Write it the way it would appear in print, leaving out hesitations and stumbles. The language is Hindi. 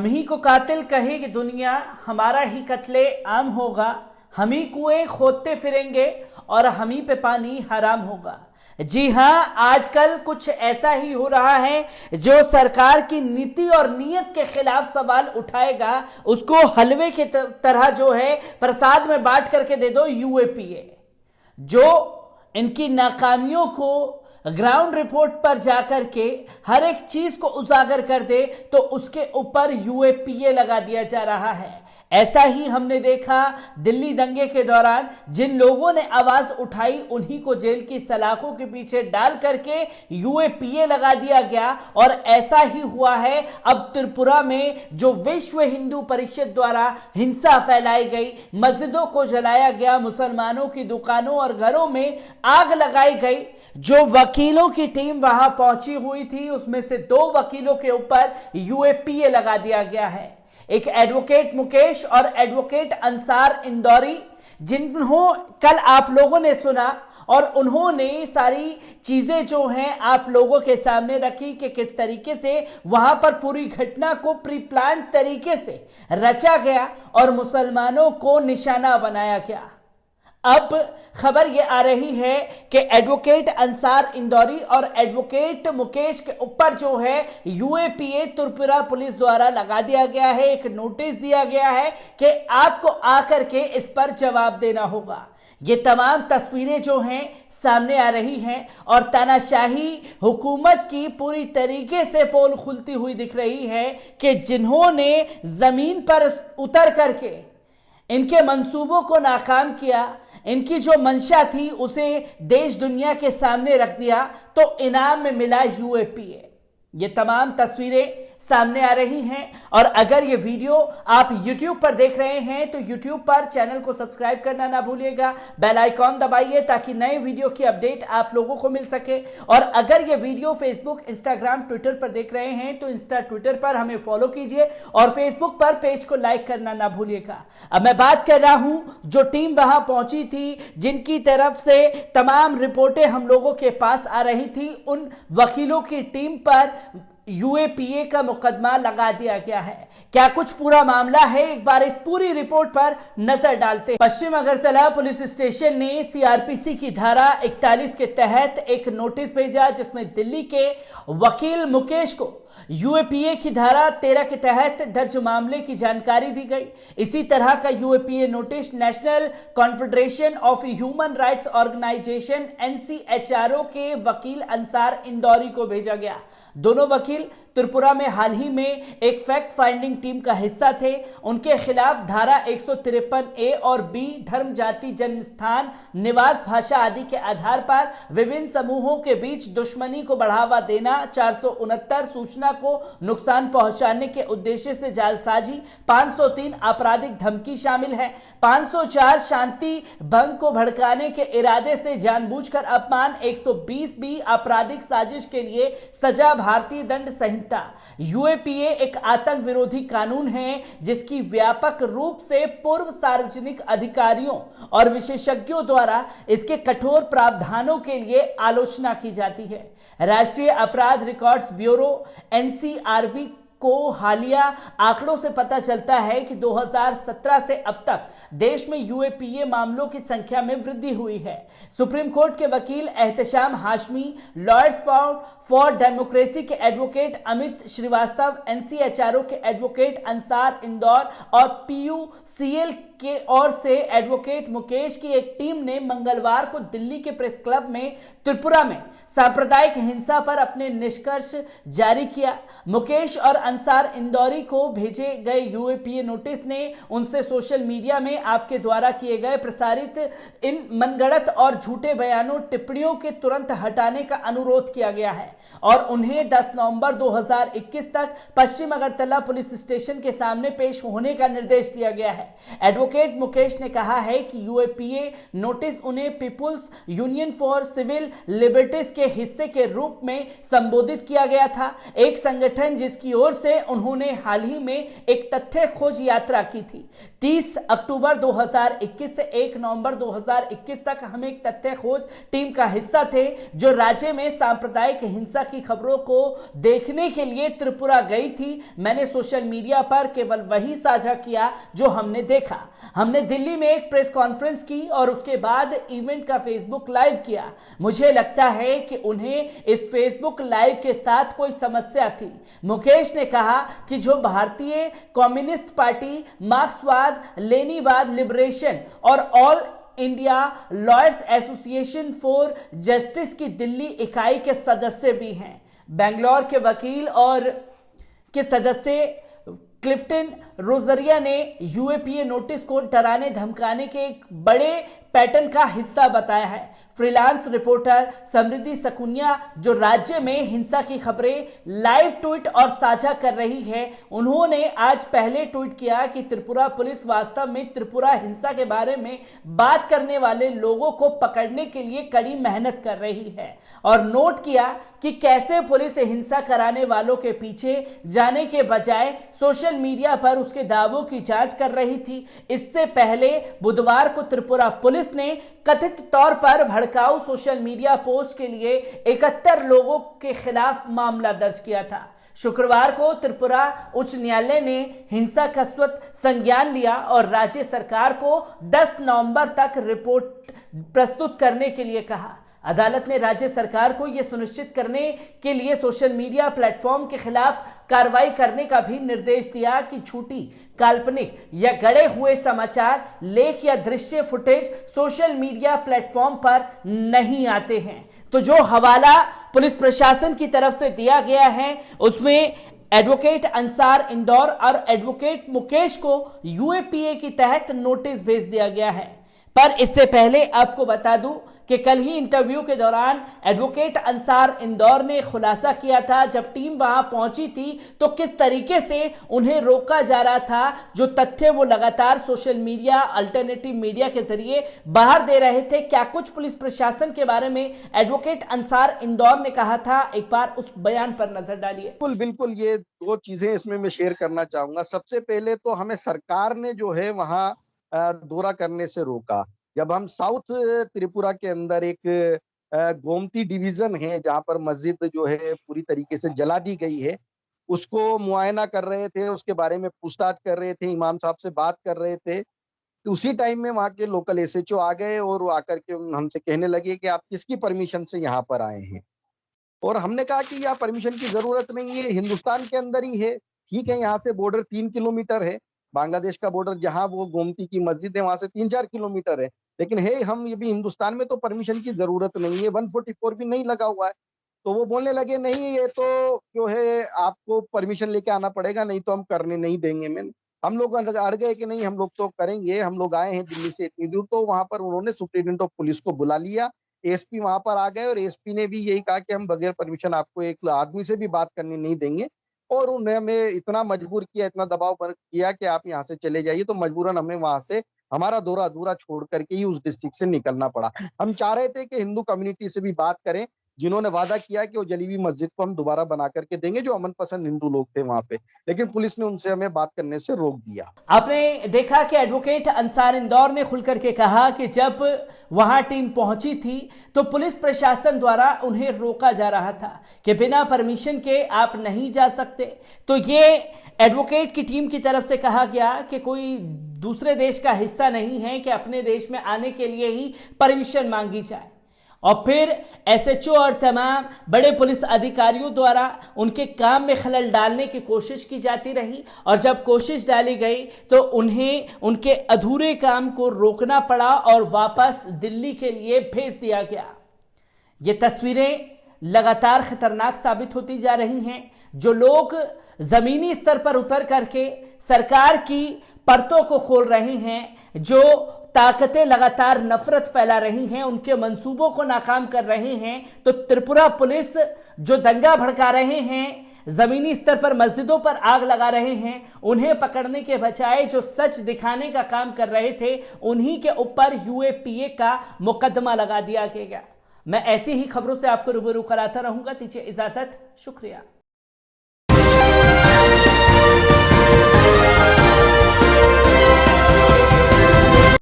हम ही को कातिल कहेगी दुनिया, हमारा ही कत्ले आम होगा। हम ही कुएं खोदते फिरेंगे और हम ही पे पानी हराम होगा। जी हां, आजकल कुछ ऐसा ही हो रहा है। जो सरकार की नीति और नीयत के खिलाफ सवाल उठाएगा उसको हलवे की तरह जो है प्रसाद में बांट करके दे दो यूएपीए। जो इनकी नाकामियों को ग्राउंड रिपोर्ट पर जाकर के हर एक चीज को उजागर कर दे तो उसके ऊपर यूएपीए लगा दिया जा रहा है। ऐसा ही हमने देखा दिल्ली दंगे के दौरान, जिन लोगों ने आवाज उठाई उन्हीं को जेल की सलाखों के पीछे डाल करके यूएपीए लगा दिया गया। और ऐसा ही हुआ है अब त्रिपुरा में, जो विश्व हिंदू परिषद द्वारा हिंसा फैलाई गई, मस्जिदों को जलाया गया, मुसलमानों की दुकानों और घरों में आग लगाई गई। जो वकीलों की टीम वहां पहुंची हुई थी उसमें से 2 वकीलों के ऊपर यूएपीए लगा दिया गया है। एक एडवोकेट मुकेश और एडवोकेट अंसार इंदौरी, जिन्हों कल आप लोगों ने सुना और उन्होंने सारी चीजें जो हैं आप लोगों के सामने रखी कि किस तरीके से वहां पर पूरी घटना को प्री प्लान तरीके से रचा गया और मुसलमानों को निशाना बनाया गया। अब खबर यह आ रही है कि एडवोकेट अंसार इंदौरी और एडवोकेट मुकेश के ऊपर जो है यूएपीए त्रिपुरा पुलिस द्वारा लगा दिया गया है। एक नोटिस दिया गया है कि आपको आकर के इस पर जवाब देना होगा। ये तमाम तस्वीरें जो हैं सामने आ रही हैं और तानाशाही हुकूमत की पूरी तरीके से पोल खुलती हुई दिख रही है कि जिन्होंने जमीन पर उतर करके इनके मंसूबों को नाकाम किया, इनकी जो मंशा थी उसे देश दुनिया के सामने रख दिया, तो इनाम में मिला यूएपीए। ये तमाम तस्वीरें सामने आ रही हैं। और अगर ये वीडियो आप YouTube पर देख रहे हैं तो YouTube पर चैनल को सब्सक्राइब करना ना भूलिएगा, बेल आइकॉन दबाइए ताकि नए वीडियो की अपडेट आप लोगों को मिल सके। और अगर ये वीडियो फेसबुक, इंस्टाग्राम, ट्विटर पर देख रहे हैं तो इंस्टा, ट्विटर पर हमें फॉलो कीजिए और फेसबुक पर पेज को लाइक करना ना भूलिएगा। अब मैं बात कर रहा हूं जो टीम वहां पहुंची थी, जिनकी तरफ से तमाम रिपोर्टें हम लोगों के पास आ रही थी, उन वकीलों की टीम पर यूएपीए का मुकदमा लगा दिया गया है। क्या कुछ पूरा मामला है, एक बार इस पूरी रिपोर्ट पर नजर डालते हैं। पश्चिम अगरतला पुलिस स्टेशन ने सीआरपीसी की धारा 41 के तहत एक नोटिस भेजा, जिसमें दिल्ली के वकील मुकेश को यूएपीए की धारा 13 के तहत दर्ज मामले की जानकारी दी गई। इसी तरह का UAPA notice National Confederation of Human Rights Organisation NCHRO के वकील अंसार इंदौरी को भेजा गया। दोनों वकील त्रिपुरा में हाल ही में एक फैक्ट फाइंडिंग टीम का हिस्सा थे। उनके खिलाफ धारा 153A और B, धर्म, जाति, जन्म स्थान, निवास, भाषा आदि के आधार पर विभिन्न समूहों के बीच दुश्मनी को बढ़ावा देना, 469 सूचना को नुकसान पहुंचाने के उद्देश्य से जालसाजी, 503 आपराधिक धमकी शामिल है, 504 शांति भंग को भड़काने के इरादे से जानबूझकर अपमान, 120B आपराधिक साजिश के लिए सजा, भारतीय दंड संहिता। यूएपीए एक आतंक विरोधी कानून है जिसकी व्यापक रूप से पूर्व सार्वजनिक अधिकारियों और विशेषज्ञों द्वारा इसके कठोर प्रावधानों के लिए आलोचना की जाती है। राष्ट्रीय अपराध रिकॉर्ड्स ब्यूरो एनसीआरबी को हालिया आंकड़ों से पता चलता है कि 2017 से अब तक देश में यूएपीए मामलों की संख्या में वृद्धि हुई है। सुप्रीम कोर्ट के वकील Ehtesham Hashmi, lawyers for democracy के एडवोकेट अमित श्रीवास्तव, एनसीएचआरओ के एडवोकेट अंसार इंदौर और पीयूसीएल के ओर से एडवोकेट मुकेश की एक टीम ने मंगलवार को दिल्ली के प्रेस क्लब में त्रिपुरा में सांप्रदायिक हिंसा पर अपने निष्कर्ष जारी किया। मुकेश और अंसार इंदौरी को भेजे गए यूएपीए नोटिस ने उनसे सोशल मीडिया में आपके द्वारा किए गए प्रसारित इन मनगढ़ंत और झूठे बयानों, टिप्पणियों के तुरंत हटाने का अनुरोध किया गया है और उन्हें 10 नवंबर 2021 तक पश्चिम अगरतला पुलिस स्टेशन के सामने पेश होने का निर्देश दिया गया है। एडवोकेट एडवोकेट मुकेश ने कहा है कि यूएपीए नोटिस उन्हें people's union for civil liberties के हिस्से के रूप में संबोधित किया गया था, एक संगठन जिसकी ओर से उन्होंने हाल ही में एक तथ्य खोज यात्रा की थी। 30 अक्टूबर 2021 से 1 नवंबर 2021 तक हम एक तथ्य खोज टीम का हिस्सा थे जो राज्य में सांप्रदायिक हिंसा की खबरों को देखने के लिए त्रिपुरा गई थी। मैंने सोशल मीडिया पर केवल वही साझा किया जो हमने देखा। हमने दिल्ली में एक प्रेस कॉन्फ्रेंस की और उसके बाद इवेंट का फेसबुक लाइव किया। मुझे लगता है कि उन्हें इस फेसबुक लाइव के साथ कोई समस्या थी। मुकेश ने कहा कि जो भारतीय कम्युनिस्ट पार्टी, मार्क्सवाद, लेनीवाद लिबरेशन और all India lawyers association for justice की दिल्ली इकाई के सदस्य भी हैं। बेंगलोर के वकील और के सदस्य क्लिफ्टन रोजरिया ने यूएपीए नोटिस को डराने धमकाने के एक बड़े पैटर्न का हिस्सा बताया है। फ्रीलांस रिपोर्टर समृद्धि सकुनिया जो राज्य में हिंसा की खबरें लाइव ट्वीट और साझा कर रही है, उन्होंने आज पहले ट्वीट किया कि त्रिपुरा पुलिस वास्तव में त्रिपुरा हिंसा के बारे में बात करने वाले लोगों को पकड़ने के लिए कड़ी मेहनत कर रही है और नोट किया कि कैसे पुलिस हिंसा कराने वालों के पीछे जाने के बजाय सोशल मीडिया पर उसके दावों की जांच कर रही थी। इससे पहले बुधवार को त्रिपुरा पुलिस ने कथित तौर पर भड़काऊ सोशल मीडिया पोस्ट के लिए 71 लोगों के खिलाफ मामला दर्ज किया था। शुक्रवार को त्रिपुरा उच्च न्यायालय ने हिंसा का स्वतः संज्ञान लिया और राज्य सरकार को 10 नवंबर तक रिपोर्ट प्रस्तुत करने के लिए कहा। अदालत ने राज्य सरकार को यह सुनिश्चित करने के लिए सोशल मीडिया प्लेटफॉर्म के खिलाफ कार्रवाई करने का भी निर्देश दिया कि झूठी, काल्पनिक या गढ़े हुए समाचार, लेख या दृश्य फुटेज सोशल मीडिया प्लेटफॉर्म पर नहीं आते हैं। तो जो हवाला पुलिस प्रशासन की तरफ से दिया गया है उसमें एडवोकेट अंसार इंदौर और एडवोकेट मुकेश को यूएपीए के तहत नोटिस भेज दिया गया है। पर इससे पहले आपको बता दूं कि कल ही इंटरव्यू के दौरान एडवोकेट अंसार इंदौर ने खुलासा किया था, जब टीम वहां पहुंची थी तो किस तरीके से उन्हें रोका जा रहा था। जो तथ्य वो लगातार सोशल मीडिया, अल्टरनेटिव मीडिया के जरिए बाहर दे रहे थे। क्या कुछ पुलिस प्रशासन के बारे में एडवोकेट अंसार इंदौर ने कहा था, एक बार उस बयान पर नजर डालिए। बिल्कुल बिल्कुल, ये दो चीजें इसमें मैं शेयर करना चाहूंगा। सबसे पहले तो हमें सरकार ने जो है वहां दौरा करने से रोका। जब हम साउथ त्रिपुरा के अंदर एक गोमती डिवीजन है जहां पर मस्जिद जो है पूरी तरीके से जला दी गई है, उसको मुआयना कर रहे थे, उसके बारे में पूछताछ कर रहे थे, इमाम साहब से बात कर रहे थे। उसी टाइम में वहां के लोकल एसएचओ आ गए और आकर के हमसे कहने लगे कि आप किसकी परमिशन से यहाँ पर आए हैं। और हमने कहा कि यहाँ परमिशन की जरूरत नहीं है, हिंदुस्तान के अंदर ही है। ठीक है, यहाँ से बॉर्डर 3 किलोमीटर है, बांग्लादेश का बॉर्डर जहां वो गोमती की मस्जिद है वहां से 3-4 किलोमीटर है, लेकिन है हम ये भी हिंदुस्तान में, तो परमिशन की जरूरत नहीं है, 144 भी नहीं लगा हुआ है। तो वो बोलने लगे नहीं, ये तो जो है आपको परमिशन लेके आना पड़ेगा, नहीं तो हम करने नहीं देंगे। हम लोग अड़ गए कि नहीं, हम लोग तो करेंगे, हम लोग आए हैं दिल्ली से इतनी दूर। तो वहां पर उन्होंने सुप्रीटेंडेंट ऑफ पुलिस को बुला लिया, एसपी वहां पर आ गए और एसपी ने भी यही कहा कि हम बगैर परमिशन आपको एक आदमी से भी बात करने नहीं देंगे। और उन्हें हमें इतना मजबूर किया, इतना दबाव किया कि आप यहाँ से चले जाइए। तो मजबूरन हमें वहां से हमारा दौरा अधूरा छोड़ करके ही उस डिस्ट्रिक्ट से निकलना पड़ा। हम चाह रहे थे कि हिंदू कम्युनिटी से भी बात करें, जिन्होंने वादा किया कि वो जली हुई मस्जिद को हम दोबारा बना करके देंगे, जो अमन पसंद हिंदू लोग थे वहां पे, लेकिन पुलिस ने उनसे हमें बात करने से रोक दिया। आपने देखा कि एडवोकेट अंसार इंदौर ने खुल करके कहा कि जब वहां टीम पहुंची थी तो पुलिस प्रशासन द्वारा उन्हें रोका जा रहा था कि बिना परमिशन के आप नहीं जा सकते। तो ये एडवोकेट की टीम की तरफ से कहा गया कि कोई दूसरे देश का हिस्सा नहीं है कि अपने देश में आने के लिए ही परमिशन मांगी जाए। और फिर एसएचओ और तमाम बड़े पुलिस अधिकारियों द्वारा उनके काम में खलल डालने की कोशिश की जाती रही और जब कोशिश डाली गई तो उन्हें उनके अधूरे काम को रोकना पड़ा और वापस दिल्ली के लिए भेज दिया गया। ये तस्वीरें लगातार खतरनाक साबित होती जा रही हैं। जो लोग जमीनी स्तर पर उतर करके सरकार की परतों को खोल रहे हैं, जो ताकतें लगातार नफरत फैला रही हैं, उनके मंसूबों को नाकाम कर रहे हैं, तो त्रिपुरा पुलिस जो दंगा भड़का रहे हैं, जमीनी स्तर पर मस्जिदों पर आग लगा रहे हैं, उन्हें पकड़ने के बजाय जो सच दिखाने का काम कर रहे थे उन्हीं के ऊपर यूएपीए का मुकदमा लगा दिया गया। मैं ऐसी ही खबरों से आपको रूबरू कराता रहूंगा। दीजिए इजाजत, शुक्रिया।